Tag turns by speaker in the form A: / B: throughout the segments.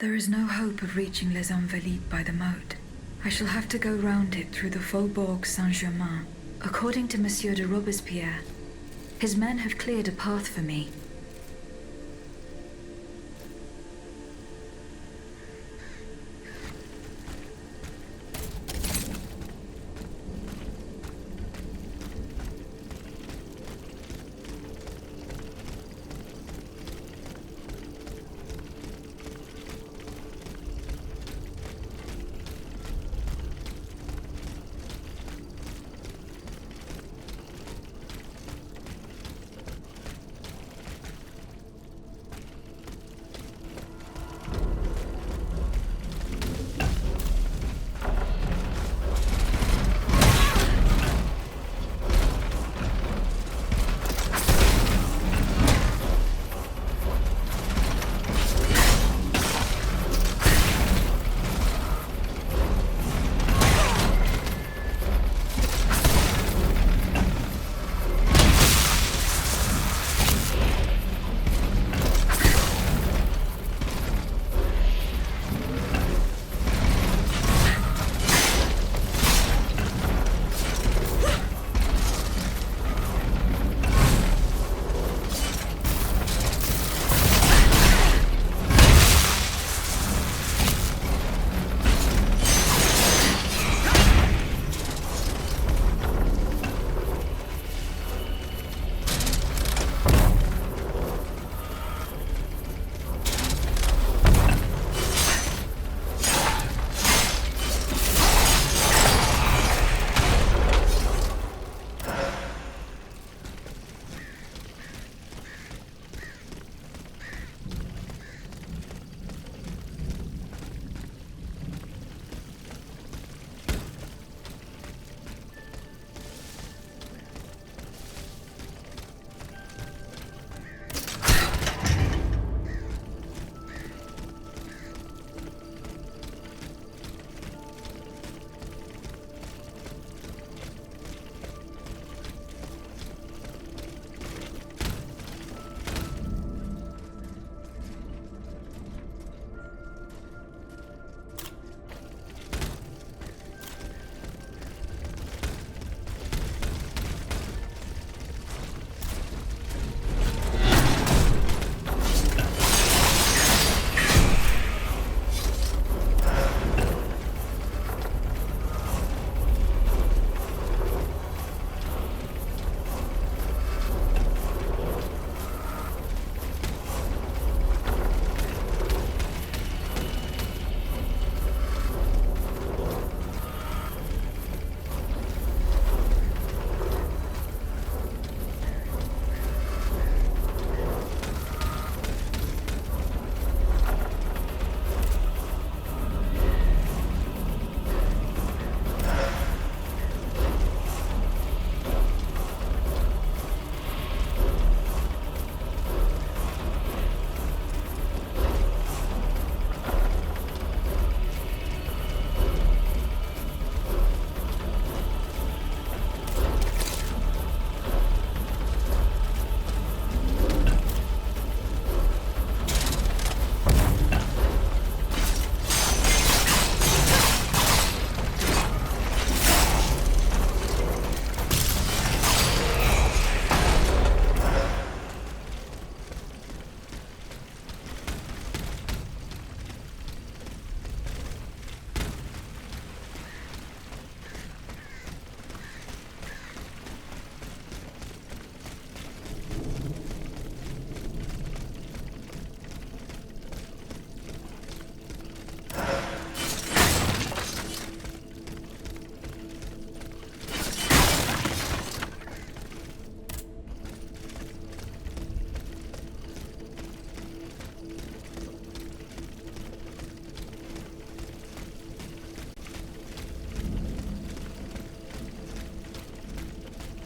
A: There is no hope of reaching Les Invalides by the moat. I shall have to go round it through the Faubourg Saint-Germain. According to Monsieur de Robespierre, his men have cleared a path for me.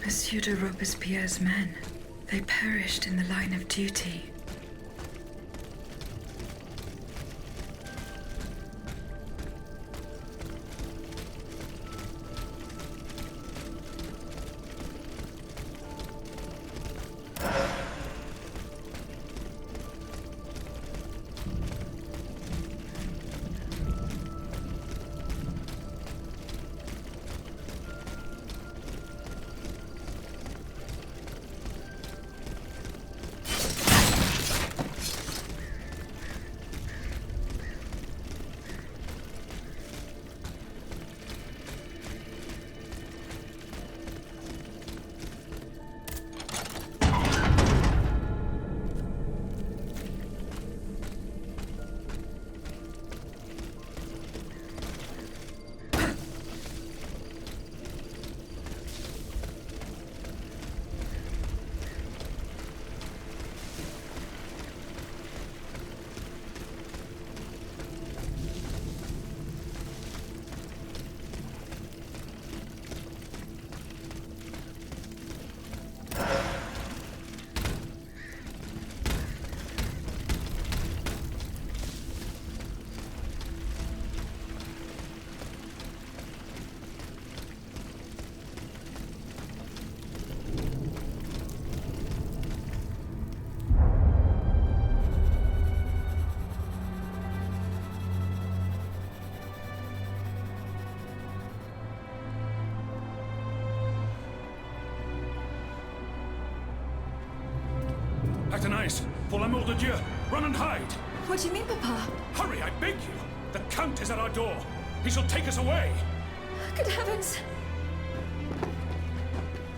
A: Monsieur de Robespierre's men. They perished in the line of duty.
B: Athénaïs, pour l'amour de Dieu, run and hide!
C: What do you mean, Papa?
B: Hurry, I beg you! The Count is at our door. He shall take us away.
C: Good heavens!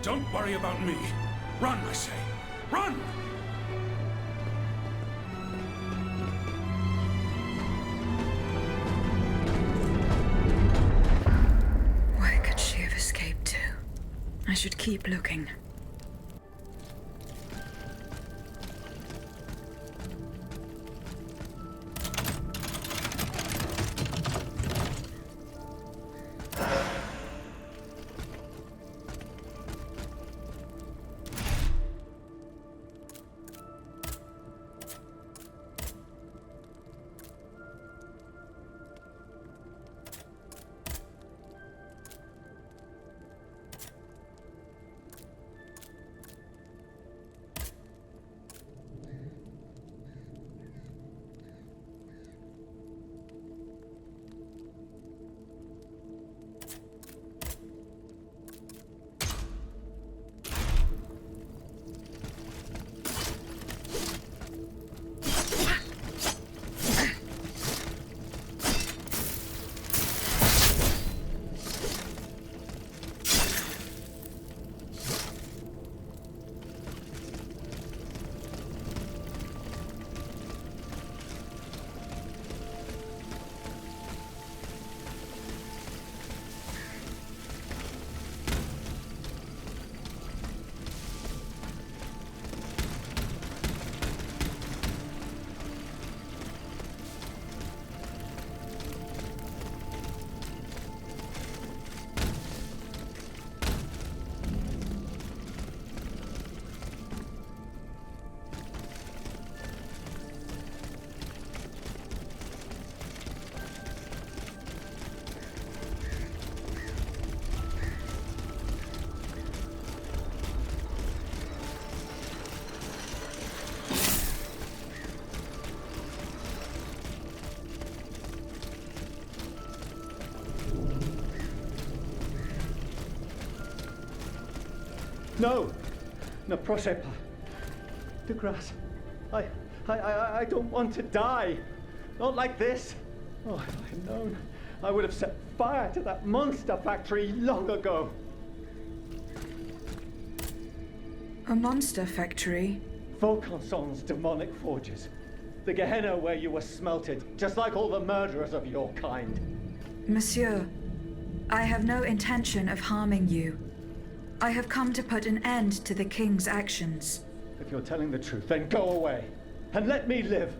B: Don't worry about me. Run, I say. Run!
A: Where could she have escaped to? I should keep looking.
D: No! Ne procès pas. De grâce. I don't want to die. Not like this. Oh, if I had known, I would have set fire to that monster factory long ago.
A: A monster factory?
D: Vaucanson's demonic forges. The Gehenna where you were smelted, just like all the murderers of your kind.
A: Monsieur, I have no intention of harming you. I have come to put an end to the king's actions.
D: If you're telling the truth, then go away. And let me live.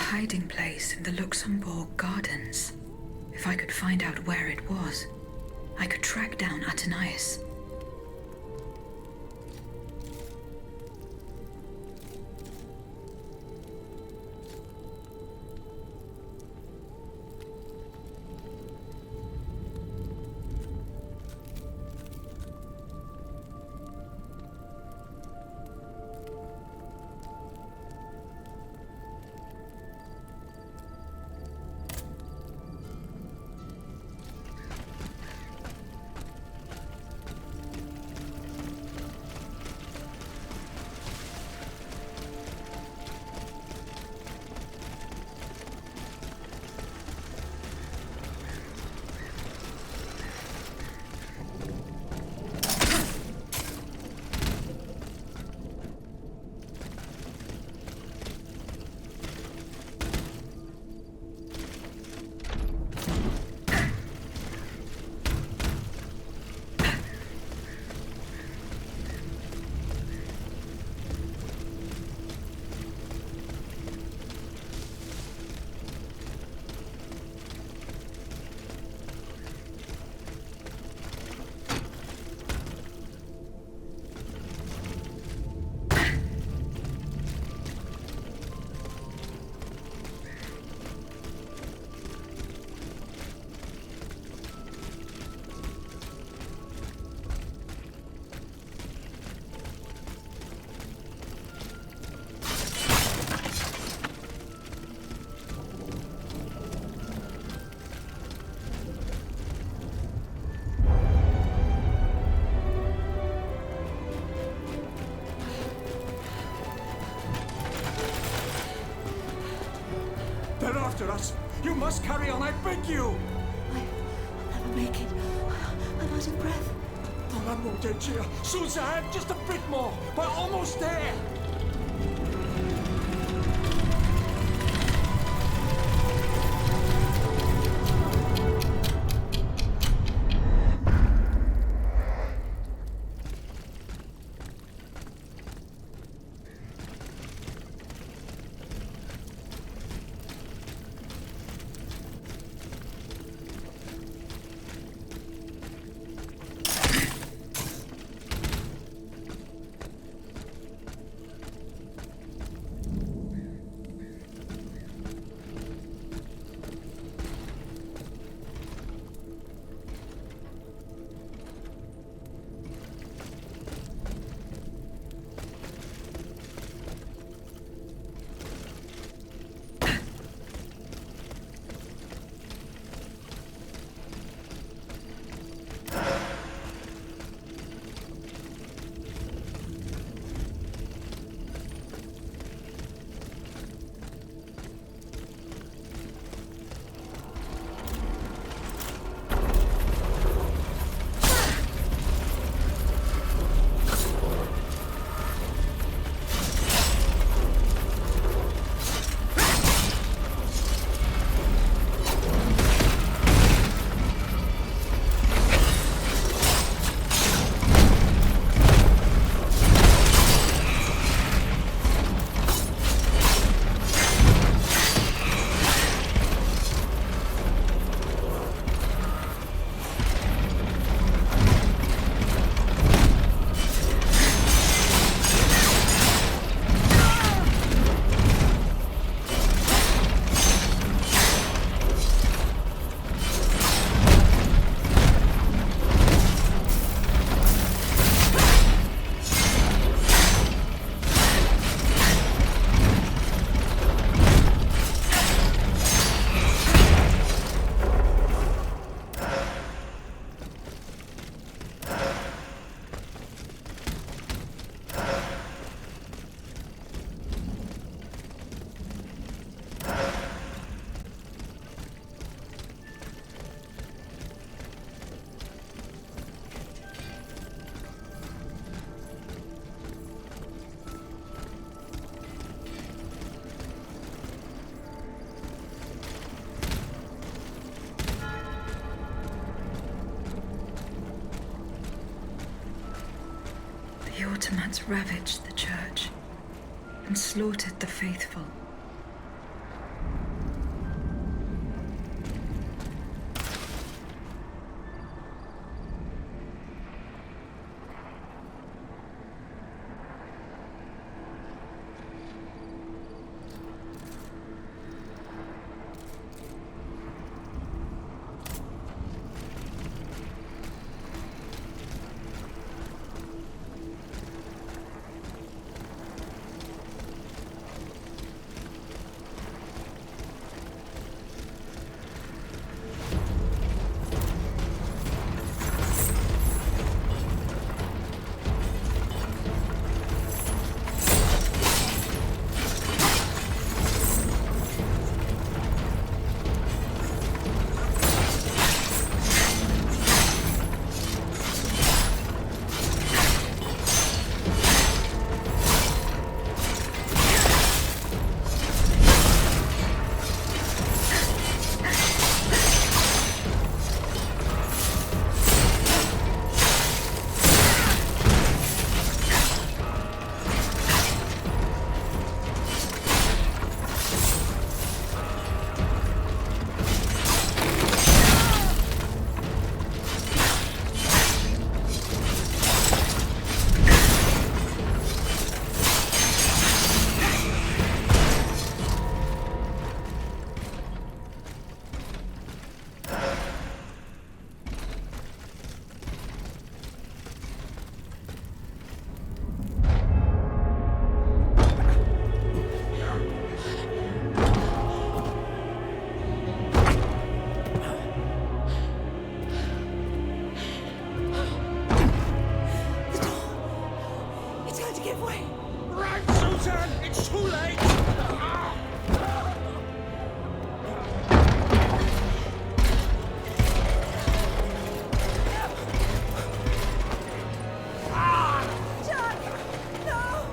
A: hiding place in the Luxembourg Gardens. If I could find out where it was, I could track down Athenais.
B: They're after us. You must carry on, I beg you.
C: I'll never make it. I'm out of breath.
B: Oh, la mon Dieu, Suzanne, just a bit more. We're almost there.
A: The Ottomans ravaged the church and slaughtered the faithful.
C: boy!
B: Right, Susan! It's too late!
C: Jack! No!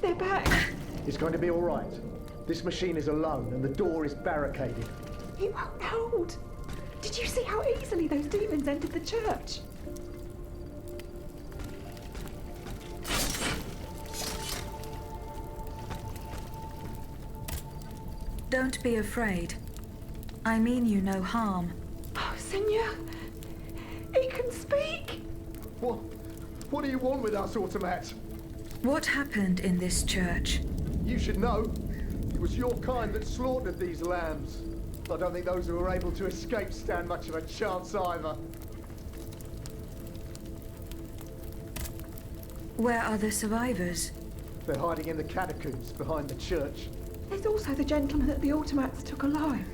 E: They're back.
F: It's going to be all right. This machine is alone and the door is barricaded.
E: It won't hold. Did you see how easily those demons entered the church?
A: Don't be afraid. I mean you no harm.
E: Oh, Senor. He can speak.
F: What do you want with us, automat?
A: What happened in this church?
F: You should know. It was your kind that slaughtered these lambs. I don't think those who were able to escape stand much of a chance either.
A: Where are the survivors?
F: They're hiding in the catacombs behind the church.
E: There's also the gentleman that the automats took alive.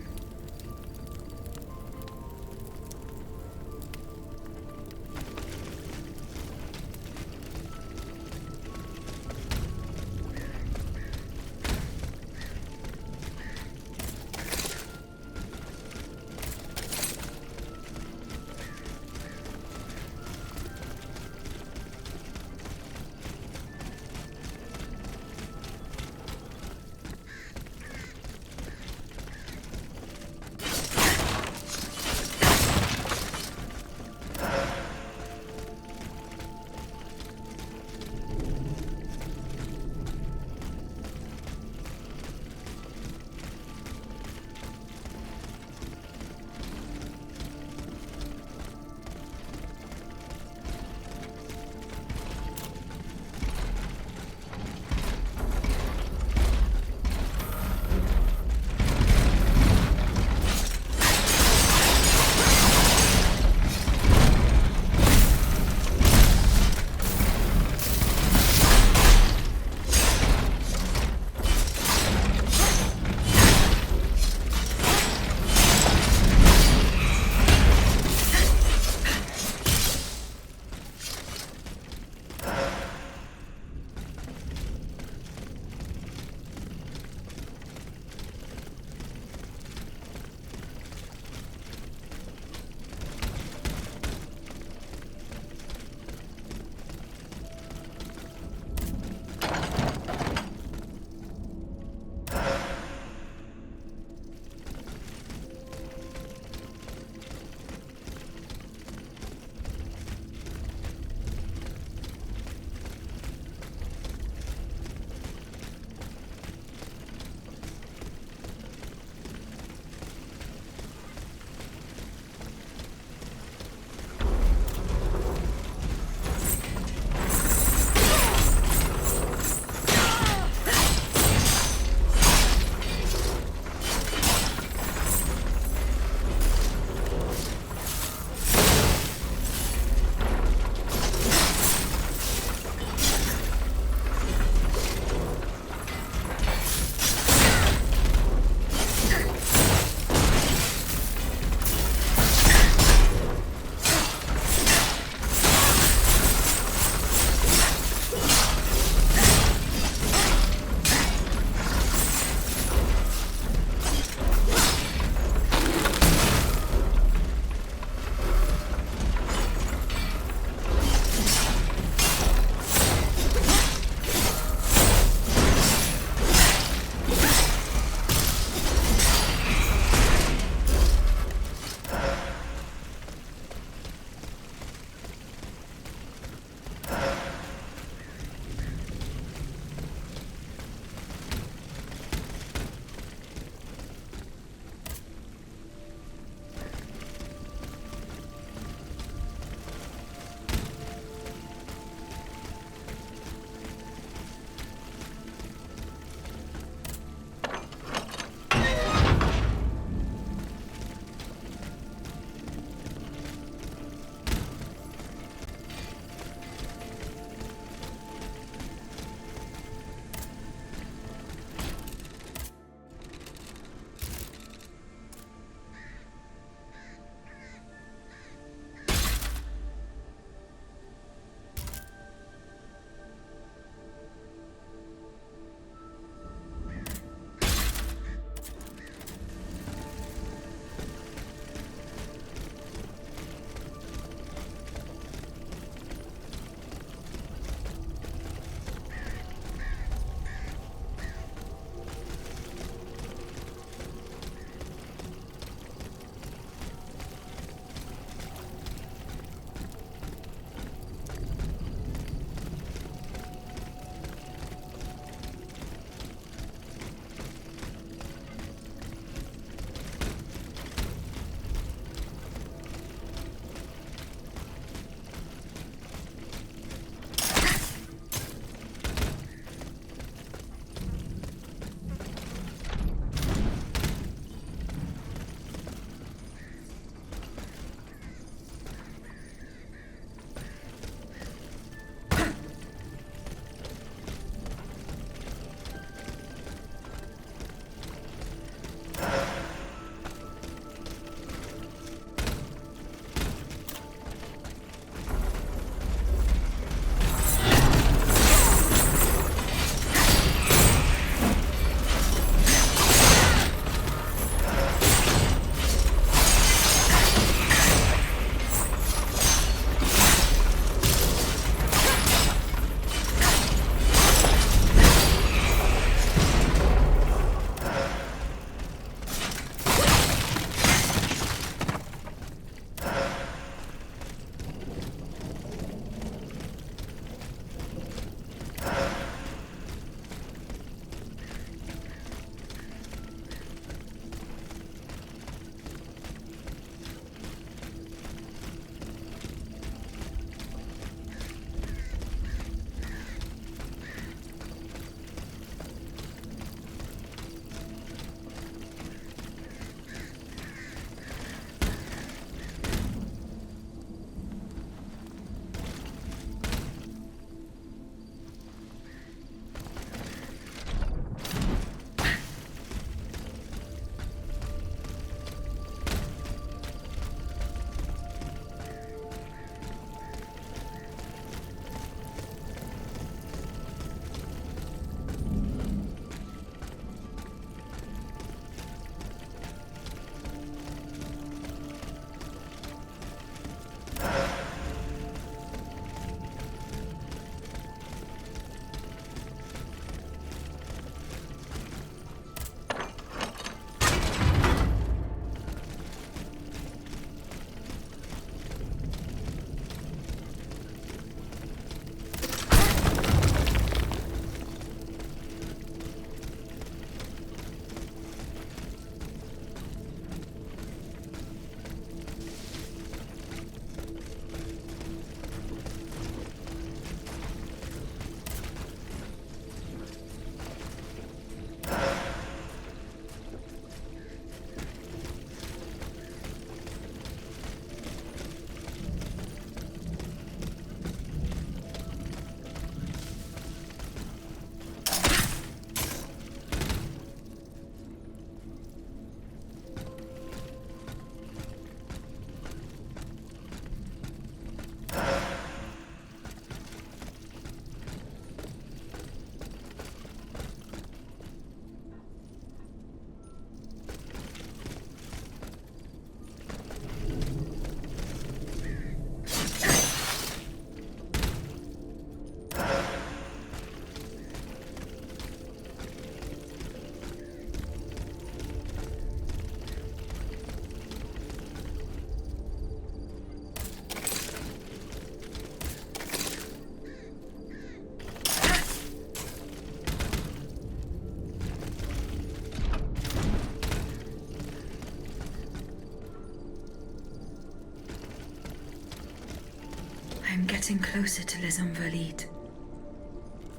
A: getting closer to Les Invalides.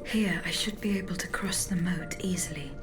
A: Here, I should be able to cross the moat easily.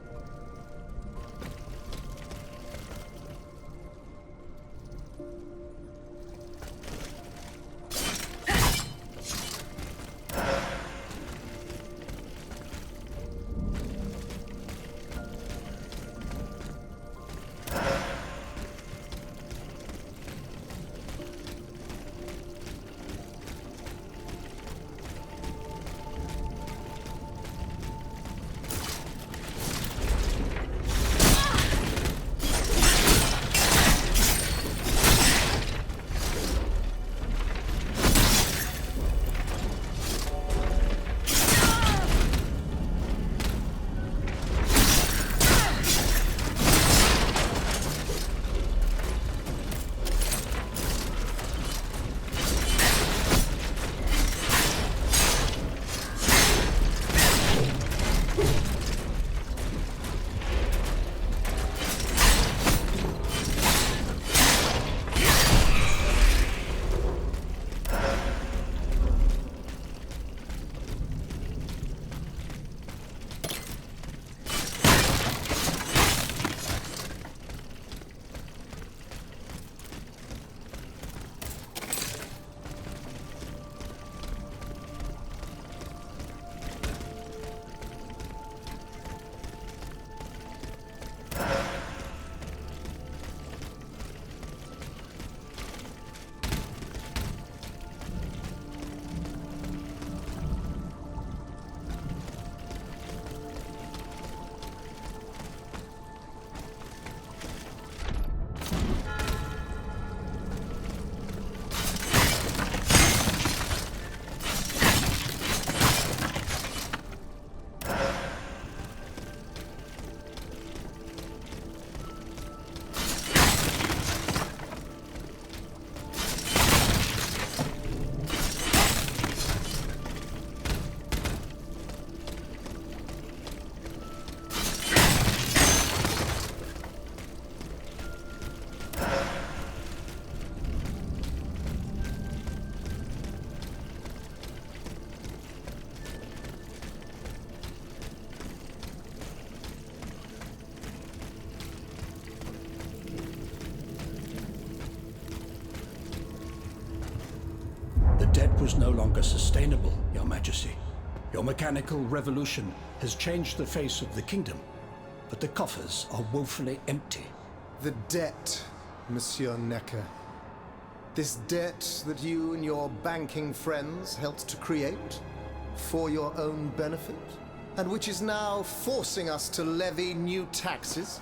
G: The debt was no longer sustainable, Your Majesty. Your mechanical revolution has changed the face of the kingdom, but the coffers are woefully empty.
F: The debt, Monsieur Necker. This debt that you and your banking friends helped to create for your own benefit, and which is now forcing us to levy new taxes.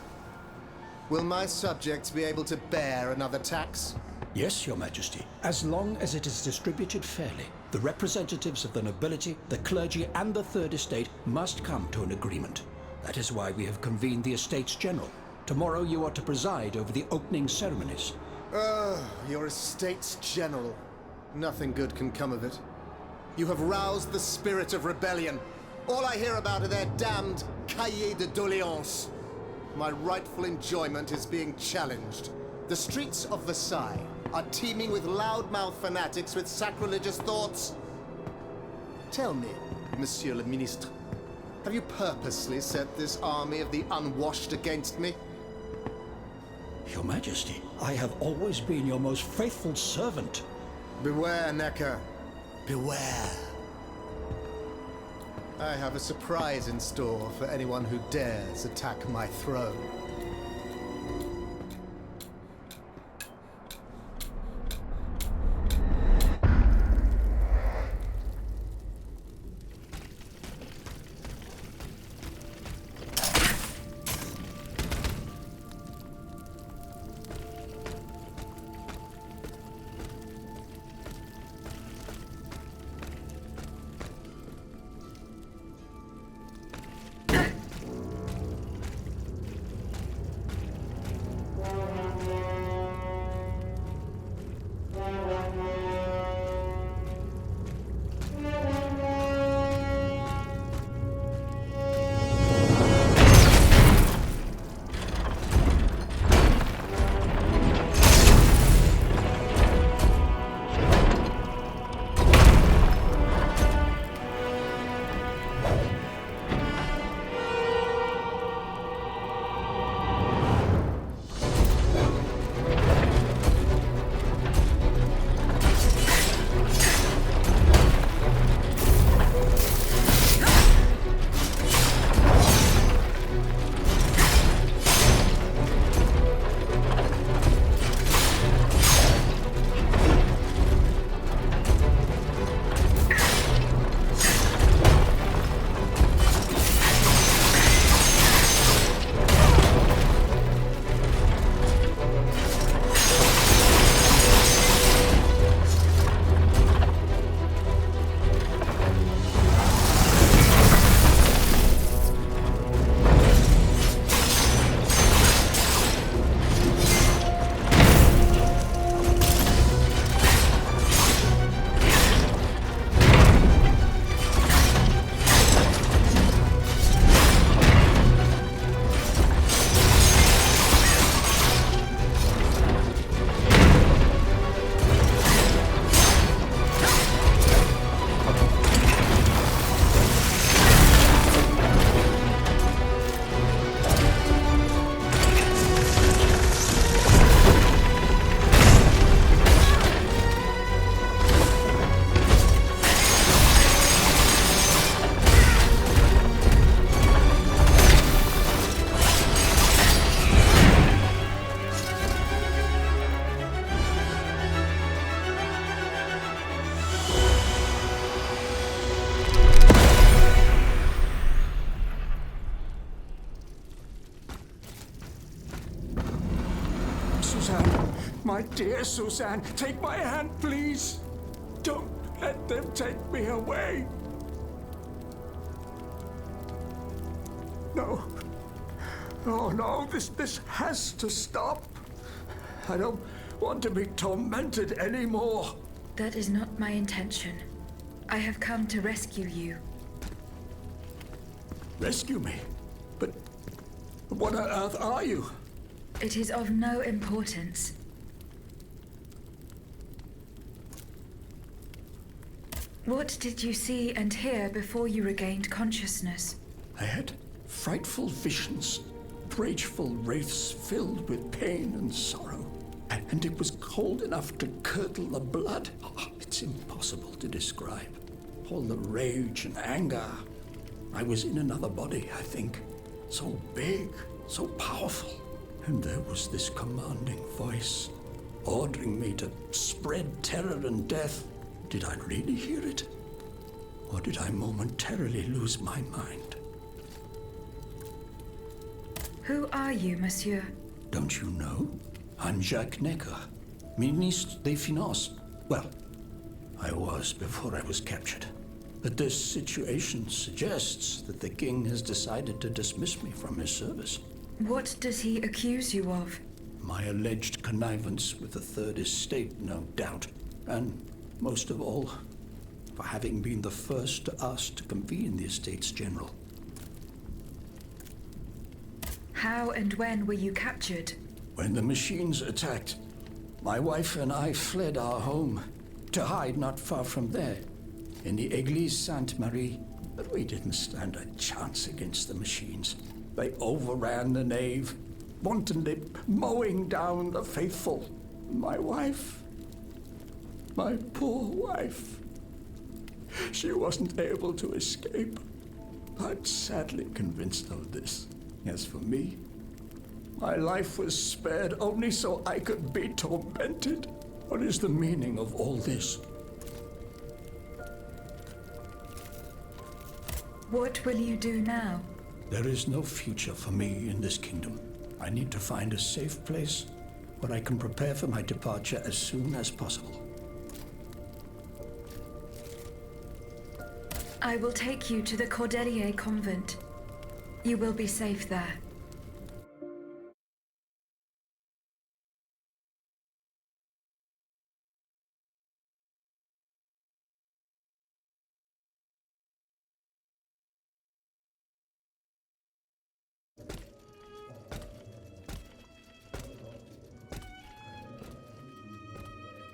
F: Will my subjects be able to bear another tax?
G: Yes, Your Majesty, as long as it is distributed fairly. The representatives of the nobility, the clergy, and the Third Estate must come to an agreement. That is why we have convened the Estates General. Tomorrow you are to preside over the opening ceremonies.
F: Your Estates General. Nothing good can come of it. You have roused the spirit of rebellion. All I hear about are their damned cahiers de doléances. My rightful enjoyment is being challenged. The streets of Versailles are teeming with loudmouth fanatics with sacrilegious thoughts. Tell me, Monsieur le Ministre, have you purposely set this army of the unwashed against me?
G: Your Majesty, I have always been your most faithful servant.
F: Beware, Necker. Beware. I have a surprise in store for anyone who dares attack my throne.
B: Dear Suzanne, take my hand, please. Don't let them take me away. No. Oh, no, this has to stop. I don't want to be tormented anymore.
A: That is not my intention. I have come to rescue you.
B: Rescue me? But what on earth are you?
A: It is of no importance. What did you see and hear before you regained consciousness?
B: I had frightful visions, rageful wraiths filled with pain and sorrow. And it was cold enough to curdle the blood. Oh, it's impossible to describe. All the rage and anger. I was in another body, I think. So big, so powerful. And there was this commanding voice, ordering me to spread terror and death. Did I really hear it? Or did I momentarily lose my mind?
A: Who are you, monsieur?
G: Don't you know? I'm Jacques Necker, Ministre des Finances. Well, I was before I was captured. But this situation suggests that the king has decided to dismiss me from his service.
A: What does he accuse you of?
G: My alleged connivance with the Third Estate, no doubt. And most of all, for having been the first to ask to convene the Estates General.
A: How and when were you captured?
G: When the machines attacked, my wife and I fled our home to hide not far from there, in the Église Sainte-Marie. But we didn't stand a chance against the machines. They overran the nave, wantonly mowing down the faithful. My wife, my poor wife, she wasn't able to escape. I'm sadly convinced of this. As for me, my life was spared only so I could be tormented. What is the meaning of all this?
A: What will you do now?
G: There is no future for me in this kingdom. I need to find a safe place where I can prepare for my departure as soon as possible.
A: I will take you to the Cordelier convent. You will be safe there.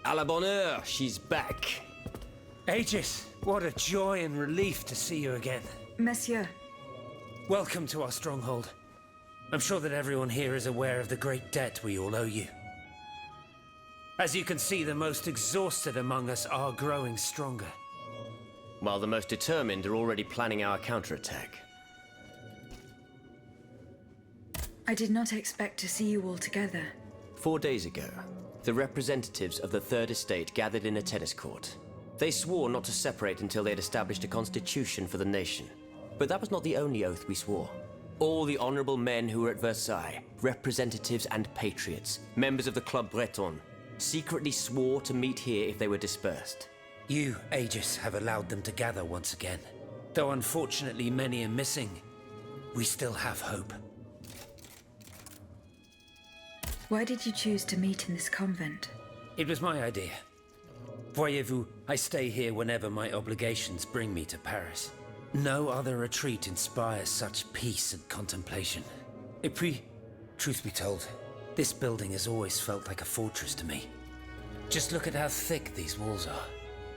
H: À la bonne heure, she's back.
I: Aegis, what a joy and relief to see you again.
A: Monsieur,
I: Welcome to our stronghold. I'm sure that everyone here is aware of the great debt we all owe you. As you can see, the most exhausted among us are growing stronger.
H: While the most determined are already planning our counterattack.
A: I did not expect to see you all together.
H: 4 days ago, the representatives of the Third Estate gathered in a tennis court. They swore not to separate until they had established a constitution for the nation. But that was not the only oath we swore. All the honorable men who were at Versailles, representatives and patriots, members of the Club Breton, secretly swore to meet here if they were dispersed.
I: You, Aegis, have allowed them to gather once again. Though unfortunately many are missing, we still have hope.
A: Why did you choose to meet in this convent?
I: It was my idea. Voyez-vous, I stay here whenever my obligations bring me to Paris. No other retreat inspires such peace and contemplation. Et puis, truth be told, this building has always felt like a fortress to me. Just look at how thick these walls are.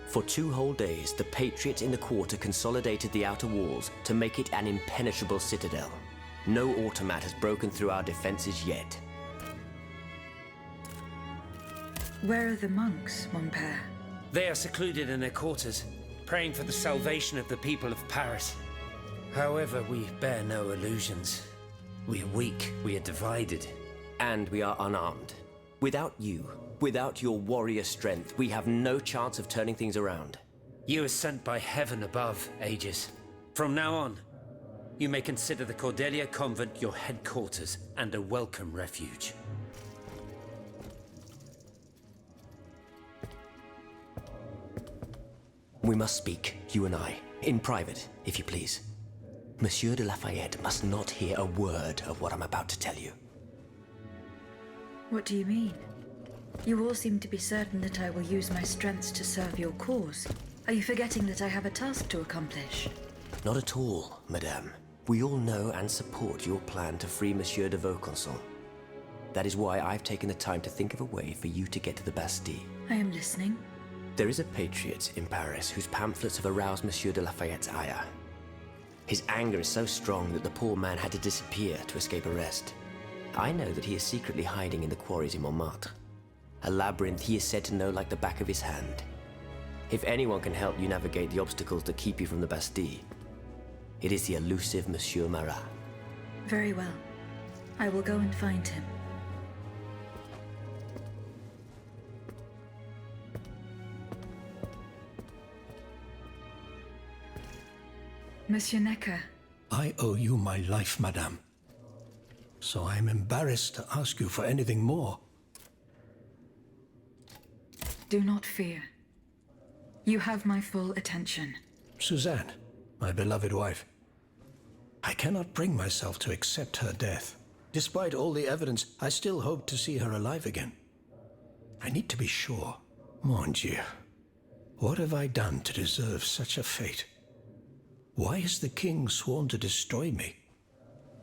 H: For 2 whole days, the patriots in the quarter consolidated the outer walls to make it an impenetrable citadel. No automat has broken through our defenses yet.
A: Where are the monks, mon père?
I: They are secluded in their quarters, praying for the salvation of the people of Paris. However, we bear no illusions. We are weak, we are divided.
H: And we are unarmed. Without you, without your warrior strength, we have no chance of turning things around.
I: You are sent by heaven above, Aegis. From now on, you may consider the Cordelier convent your headquarters and a welcome refuge.
H: We must speak, you and I, in private, if you please. Monsieur de Lafayette must not hear a word of what I'm about to tell you.
A: What do you mean? You all seem to be certain that I will use my strengths to serve your cause. Are you forgetting that I have a task to accomplish?
H: Not at all, madame. We all know and support your plan to free Monsieur de Vaucanson. That is why I've taken the time to think of a way for you to get to the Bastille.
A: I am listening.
H: There is a patriot in Paris whose pamphlets have aroused Monsieur de Lafayette's ire. His anger is so strong that the poor man had to disappear to escape arrest. I know that he is secretly hiding in the quarries in Montmartre. A labyrinth he is said to know like the back of his hand. If anyone can help you navigate the obstacles that keep you from the Bastille, it is the elusive Monsieur Marat.
A: Very well. I will go and find him. Monsieur Necker.
G: I owe you my life, madame. So I am embarrassed to ask you for anything more.
A: Do not fear. You have my full attention.
G: Suzanne, my beloved wife. I cannot bring myself to accept her death. Despite all the evidence, I still hope to see her alive again. I need to be sure. Mon Dieu. What have I done to deserve such a fate? Why has the king sworn to destroy me?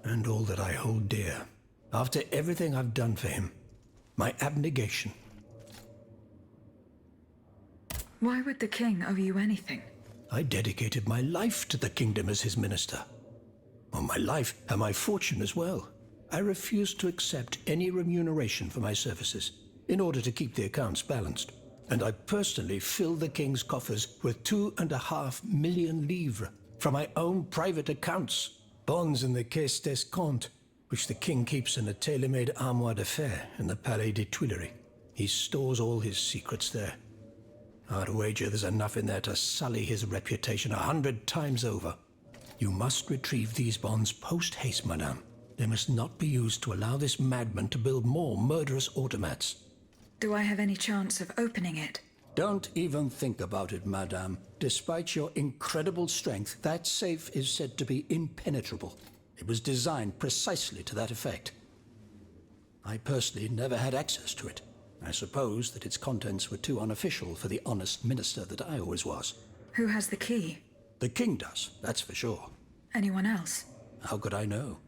G: And all that I hold dear. After everything I've done for him. My abnegation.
A: Why would the king owe you anything?
G: I dedicated my life to the kingdom as his minister. Well, my life and my fortune as well. I refuse to accept any remuneration for my services in order to keep the accounts balanced. And I personally filled the king's coffers with 2.5 million livres from my own private accounts. Bonds in the Caisse d'Escompte, which the king keeps in a tailor-made armoire de fer in the Palais des Tuileries. He stores all his secrets there. I'd wager there's enough in there to sully his reputation 100 times over. You must retrieve these bonds post-haste, madame. They must not be used to allow this madman to build more murderous automats.
A: Do I have any chance of opening it?
G: Don't even think about it, madame. Despite your incredible strength, that safe is said to be impenetrable. It was designed precisely to that effect. I personally never had access to it. I suppose that its contents were too unofficial for the honest minister that I always was.
A: Who has the key?
G: The king does, that's for sure.
A: Anyone else?
G: How could I know?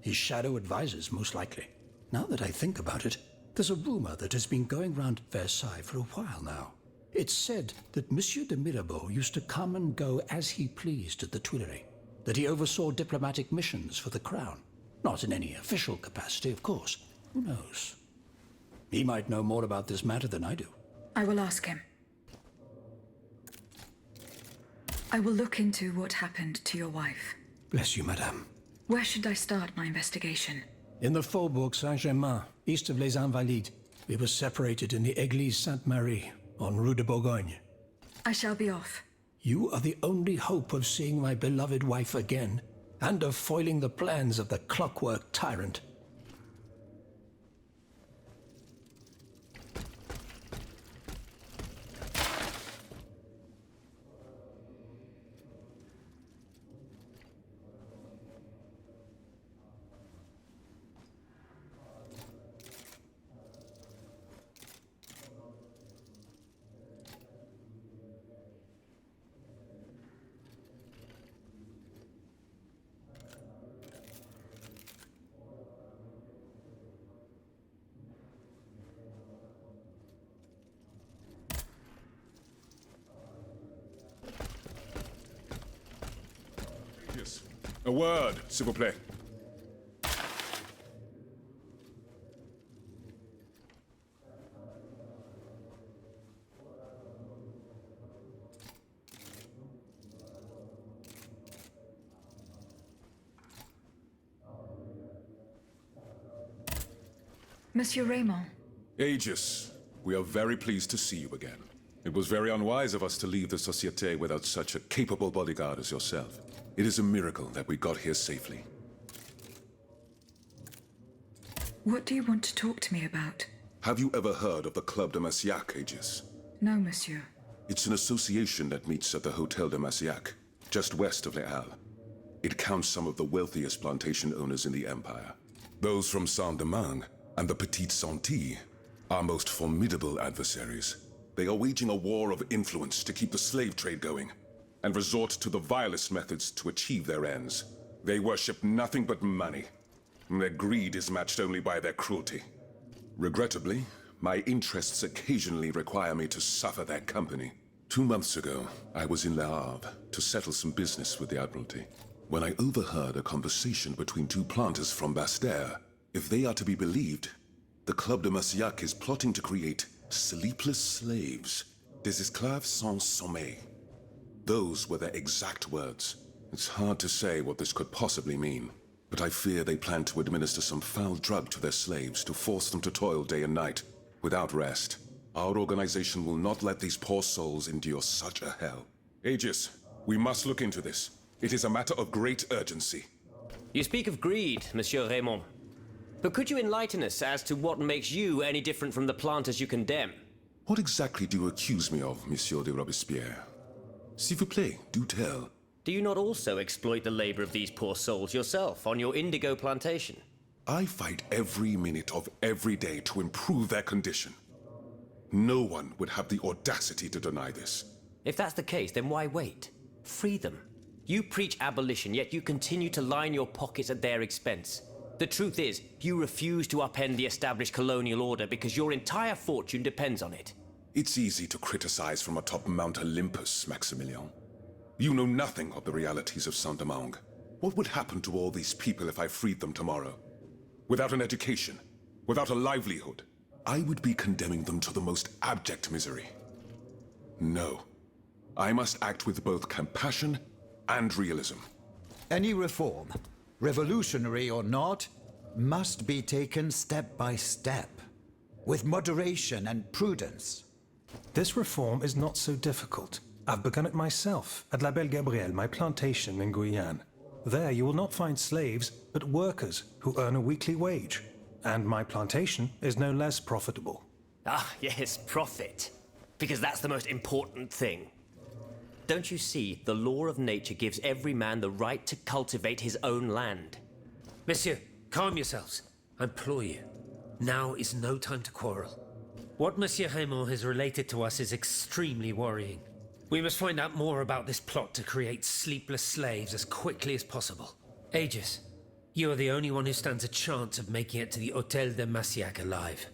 G: His shadow advisors, most likely. Now that I think about it, there's a rumor that has been going round Versailles for a while now. It's said that Monsieur de Mirabeau used to come and go as he pleased at the Tuileries, that he oversaw diplomatic missions for the crown. Not in any official capacity, of course. Who knows? He might know more about this matter than I do.
A: I will ask him. I will look into what happened to your wife.
G: Bless you, madame.
A: Where should I start my investigation?
G: In the Faubourg Saint-Germain, east of Les Invalides. We were separated in the Église Sainte-Marie, on Rue de Bourgogne.
A: I shall be off.
G: You are the only hope of seeing my beloved wife again, and of foiling the plans of the clockwork tyrant.
J: A word, s'il vous plaît.
A: Monsieur Raymond.
J: Aegis, we are very pleased to see you again. It was very unwise of us to leave the Société without such a capable bodyguard as yourself. It is a miracle that we got here safely.
A: What do you want to talk to me about?
J: Have you ever heard of the Club de Massiac, Aegis?
A: No, monsieur.
J: It's an association that meets at the Hotel de Massiac, just west of Les Halles. It counts some of the wealthiest plantation owners in the Empire. Those from Saint-Domingue and the Petite Santilles are most formidable adversaries. They are waging a war of influence to keep the slave trade going, and resort to the vilest methods to achieve their ends. They worship nothing but money. Their greed is matched only by their cruelty. Regrettably, my interests occasionally require me to suffer their company. 2 months ago, I was in Le Havre to settle some business with the Admiralty, when I overheard a conversation between 2 planters from Bastère. If they are to be believed, the Club de Massiac is plotting to create sleepless slaves, des esclaves sans sommeil. Those were their exact words. It's hard to say what this could possibly mean, but I fear they plan to administer some foul drug to their slaves to force them to toil day and night, without rest. Our organization will not let these poor souls endure such a hell. Aegis, we must look into this. It is a matter of great urgency.
H: You speak of greed, Monsieur Raymond. But could you enlighten us as to what makes you any different from the planters you condemn?
J: What exactly do you accuse me of, Monsieur de Robespierre? S'il vous plaît, do tell.
H: Do you not also exploit the labor of these poor souls yourself on your indigo plantation?
J: I fight every minute of every day to improve their condition. No one would have the audacity to deny this.
H: If that's the case, then why wait? Free them. You preach abolition, yet you continue to line your pockets at their expense. The truth is, you refuse to upend the established colonial order because your entire fortune depends on it.
J: It's easy to criticize from atop Mount Olympus, Maximilian. You know nothing of the realities of Saint-Domingue. What would happen to all these people if I freed them tomorrow? Without an education, without a livelihood, I would be condemning them to the most abject misery. No. I must act with both compassion and realism.
K: Any reform, revolutionary or not, must be taken step by step, with moderation and prudence.
L: This reform is not so difficult. I've begun it myself at La Belle Gabrielle, my plantation in Guyane. There you will not find slaves, but workers who earn a weekly wage. And my plantation is no less profitable.
H: Ah, yes, profit. Because that's the most important thing. Don't you see, the law of nature gives every man the right to cultivate his own land.
I: Monsieur, calm yourselves. I implore you. Now is no time to quarrel. What Monsieur Raymond has related to us is extremely worrying. We must find out more about this plot to create sleepless slaves as quickly as possible. Aegis, you are the only one who stands a chance of making it to the Hotel de Massiac alive.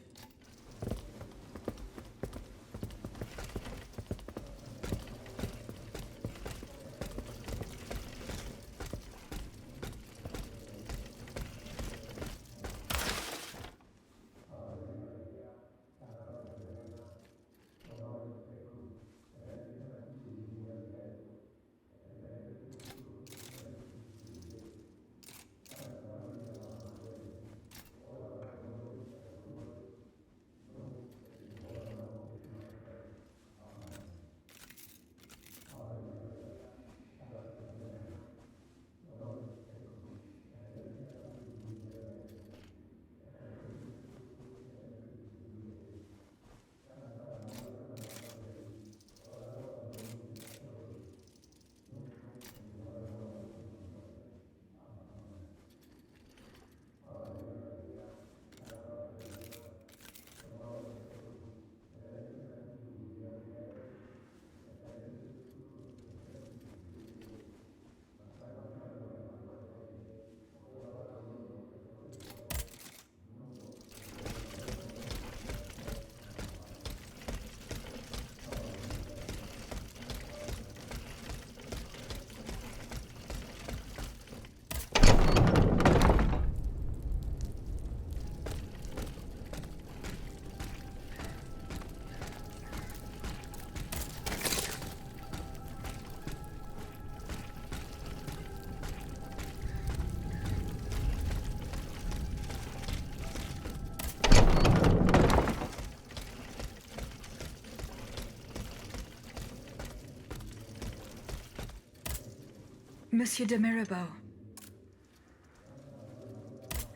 A: Monsieur de Mirabeau.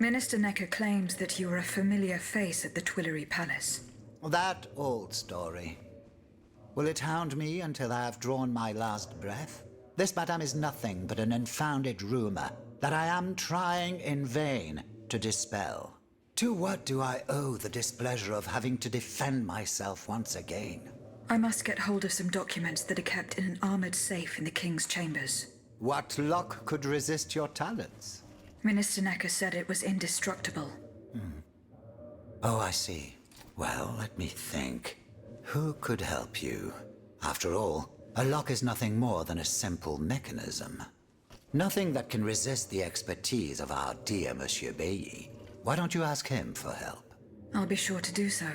A: Minister Necker claims that you are a familiar face at the Tuileries Palace.
K: That old story. Will it hound me until I have drawn my last breath? This, madame, is nothing but an unfounded rumor that I am trying in vain to dispel. To what do I owe the displeasure of having to defend myself once again?
A: I must get hold of some documents that are kept in an armored safe in the king's chambers.
K: What lock could resist your talents?
A: Minister Necker said it was indestructible.
K: Oh, I see. Well, let me think. Who could help you? After all, a lock is nothing more than a simple mechanism. Nothing that can resist the expertise of our dear Monsieur Bailly. Why don't you ask him for help?
A: I'll be sure to do so.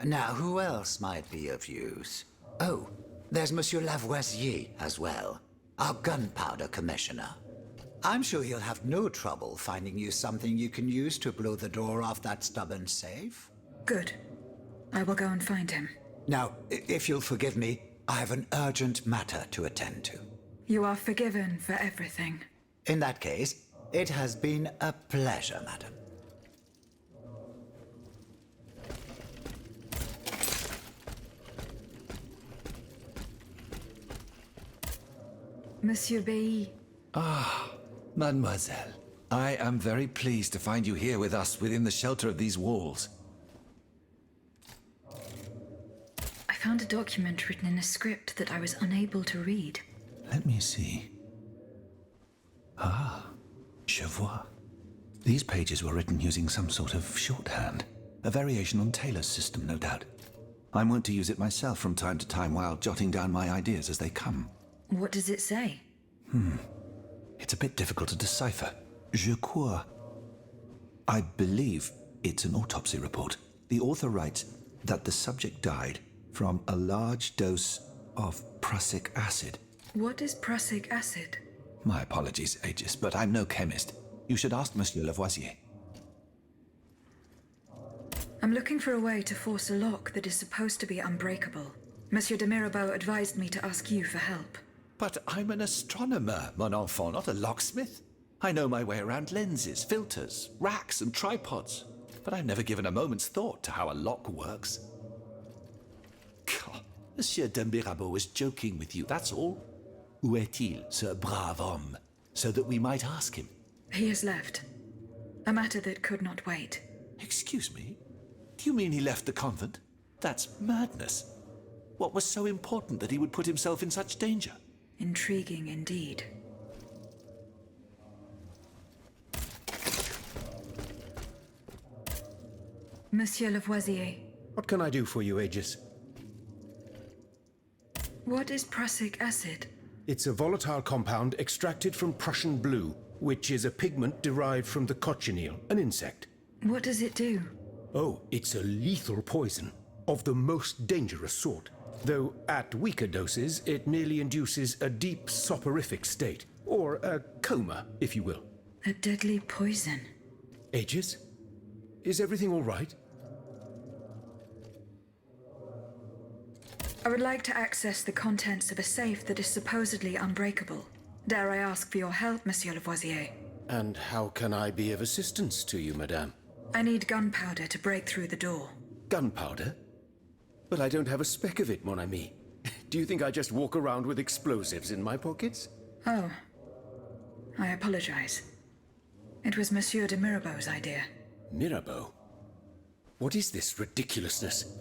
K: Now, who else might be of use? Oh, there's Monsieur Lavoisier as well, our gunpowder commissioner. I'm sure he'll have no trouble finding you something you can use to blow the door off that stubborn safe.
A: Good. I will go and find him.
K: Now, if you'll forgive me, I have an urgent matter to attend to.
A: You are forgiven for everything.
K: In that case, it has been a pleasure, madam.
A: Monsieur Bailly.
M: Ah, mademoiselle. I am very pleased to find you here with us within the shelter of these walls.
A: I found a document written in a script that I was unable to read.
M: Let me see. Ah, je vois. These pages were written using some sort of shorthand. A variation on Taylor's system, no doubt. I'm wont to use it myself from time to time while jotting down my ideas as they come.
A: What does it say?
M: It's a bit difficult to decipher. Je crois. I believe it's an autopsy report. The author writes that the subject died from a large dose of prussic acid.
A: What is prussic acid?
M: My apologies, Aegis, but I'm no chemist. You should ask Monsieur Lavoisier.
A: I'm looking for a way to force a lock that is supposed to be unbreakable. Monsieur de Mirabeau advised me to ask you for help.
M: But I'm an astronomer, mon enfant, not a locksmith. I know my way around lenses, filters, racks, and tripods. But I've never given a moment's thought to how a lock works. God, Monsieur de Mirabeau was joking with you, that's all. Où est-il, ce brave homme? So that we might ask him.
A: He has left. A matter that could not wait.
M: Excuse me? Do you mean he left the convent? That's madness. What was so important that he would put himself in such danger?
A: Intriguing indeed. Monsieur Lavoisier.
L: What can I do for you, Aegis?
A: What is prussic acid?
L: It's a volatile compound extracted from Prussian blue, which is a pigment derived from the cochineal, an insect.
A: What does it do?
L: Oh, it's a lethal poison, of the most dangerous sort. Though at weaker doses, it merely induces a deep soporific state, or a coma, if you will.
A: A deadly poison.
L: Aegis? Is everything all right?
A: I would like to access the contents of a safe that is supposedly unbreakable. Dare I ask for your help, Monsieur Lavoisier?
L: And how can I be of assistance to you, madame?
A: I need gunpowder to break through the door.
L: Gunpowder? But I don't have a speck of it, mon ami. Do you think I just walk around with explosives in my pockets?
A: Oh. I apologize. It was Monsieur de Mirabeau's idea.
L: Mirabeau? What is this ridiculousness?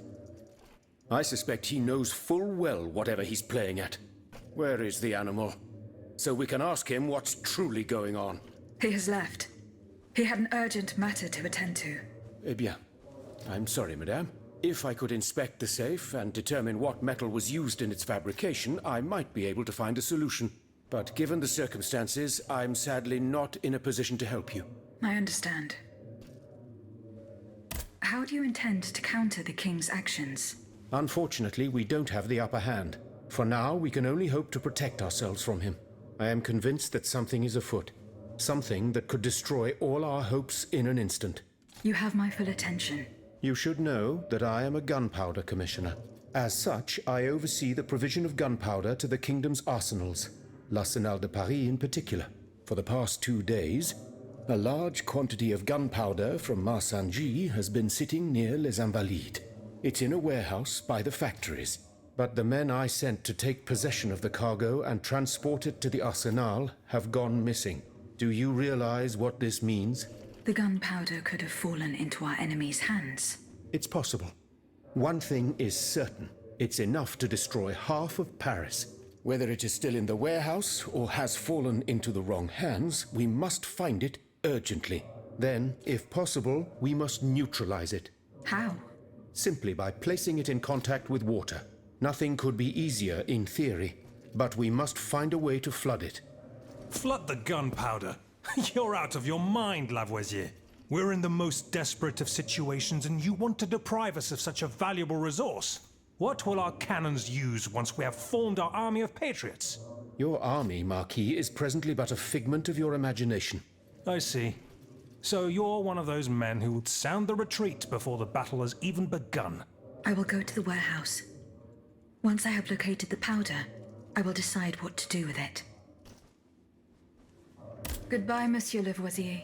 L: I suspect he knows full well whatever he's playing at. Where is the animal? So we can ask him what's truly going on.
A: He has left. He had an urgent matter to attend to.
L: Eh bien, I'm sorry, madame. If I could inspect the safe and determine what metal was used in its fabrication, I might be able to find a solution. But given the circumstances, I'm sadly not in a position to help you.
A: I understand. How do you intend to counter the king's actions?
L: Unfortunately, we don't have the upper hand. For now, we can only hope to protect ourselves from him. I am convinced that something is afoot. Something that could destroy all our hopes in an instant.
A: You have my full attention.
L: You should know that I am a gunpowder commissioner. As such, I oversee the provision of gunpowder to the kingdom's arsenals, l'Arsenal de Paris in particular. For the past 2 days, a large quantity of gunpowder from Marsangy has been sitting near Les Invalides. It's in a warehouse by the factories.
N: But the men I sent to take possession of the cargo and transport it to the arsenal have gone missing. Do you realize what this means?
A: The gunpowder could have fallen into our enemy's hands.
N: It's possible. One thing is certain. It's enough to destroy half of Paris. Whether it is still in the warehouse or has fallen into the wrong hands, we must find it urgently. Then, if possible, we must neutralize it.
A: How?
N: Simply by placing it in contact with water. Nothing could be easier in theory, but we must find a way to flood it.
L: Flood the gunpowder? You're out of your mind, Lavoisier. We're in the most desperate of situations and you want to deprive us of such a valuable resource. What will our cannons use once we have formed our army of patriots?
N: Your army, Marquis, is presently but a figment of your imagination.
L: I see. So you're one of those men who would sound the retreat before the battle has even begun.
A: I will go to the warehouse. Once I have located the powder, I will decide what to do with it. Goodbye, Monsieur Lavoisier.